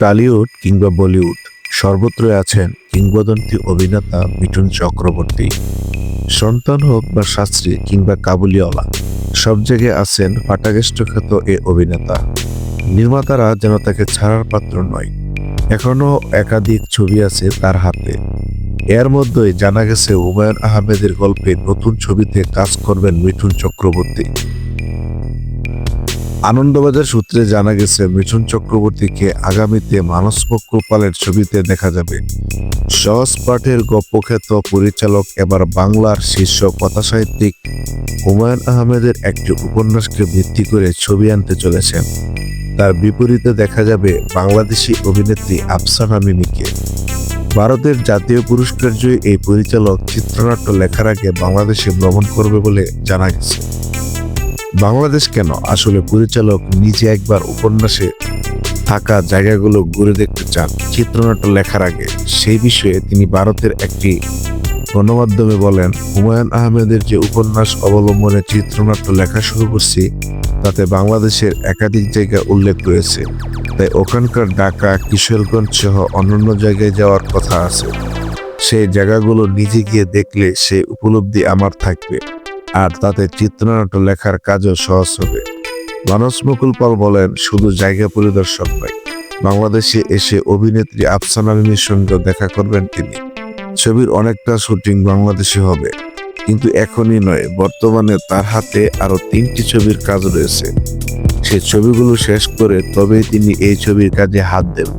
Tollywood কিংবা বলিউড সর্বত্রই আছেন কিংবদন্তি অভিনেতা মিঠুন চক্রবর্তী। সন্তান হোক বা শাস্ত্রী কিংবা কাবুলিওয়ালা, সব জায়গায় আছেন ফাটাকেষ্ট খ্যাত এ অভিনেতা। নির্মাতারা যেন তাকে ছাড়ার পাত্র নয়। এখনো একাধিক ছবি আছে তার হাতে। এর মধ্যেই জানা গেছে হুমায়ূন আহমেদের গল্পে নতুন ছবিতে কাজ করবেন মিঠুন চক্রবর্তী। আনন্দবাজার সূত্রে জানা গেছে মিঠুন চক্রবর্তীকে আগামীতে মানস মক্কেল ছবিতে দেখা যাবে। সহজ পাঠের গল্পখ্যাত পরিচালক এবার বাংলার শীর্ষ কথাসাহিত্যিক হুমায়ূন আহমেদের একটি উপন্যাসকে ভিত্তি করে ছবি আনতে চলেছেন। তার বিপরীতে দেখা যাবে বাংলাদেশি অভিনেত্রী আফসানা মিমিকে। ভারতের জাতীয় পুরস্কার জয়ী এই পরিচালক চিত্রনাট্য লেখার আগে বাংলাদেশে ভ্রমণ করবে বলে জানা গেছে। বাংলাদেশ কেন, আসলে পরিচালক নিজে একবার উপন্যাসে থাকা জায়গাগুলো ঘুরে দেখতে চান চিত্রনাট্য লেখার আগে। সেই বিষয়ে তিনি ভারতের একটি গণমাধ্যমে বলেন, হুমায়ূন আহমেদের যে উপন্যাস অবলম্বনে চিত্রনাট্য লেখা শুরু করছি তাতে বাংলাদেশের একাধিক জায়গা উল্লেখ রয়েছে, তাই ওখানকার ঢাকা, কিশোরগঞ্জ সহ অন্যান্য জায়গায় যাওয়ার কথা আছে। সেই জায়গাগুলো নিজে গিয়ে দেখলে সেই উপলব্ধি আমার থাকবে, আর তাতে চিত্রনাট্য লেখার কাজও সহজ হবে। মানস মকুল বলেন, শুধু জায়গা পরিদর্শন নয়, বাংলাদেশে এসে অভিনেত্রী আফসানা মিমির সঙ্গে দেখা করবেন তিনি। ছবির অনেকটা শুটিং বাংলাদেশে হবে, কিন্তু এখনই নয়, বর্তমানে তার হাতে আরো 3টি ছবির কাজ রয়েছে। সেই ছবিগুলো শেষ করে তবেই তিনি এই ছবির কাজে হাত দেন।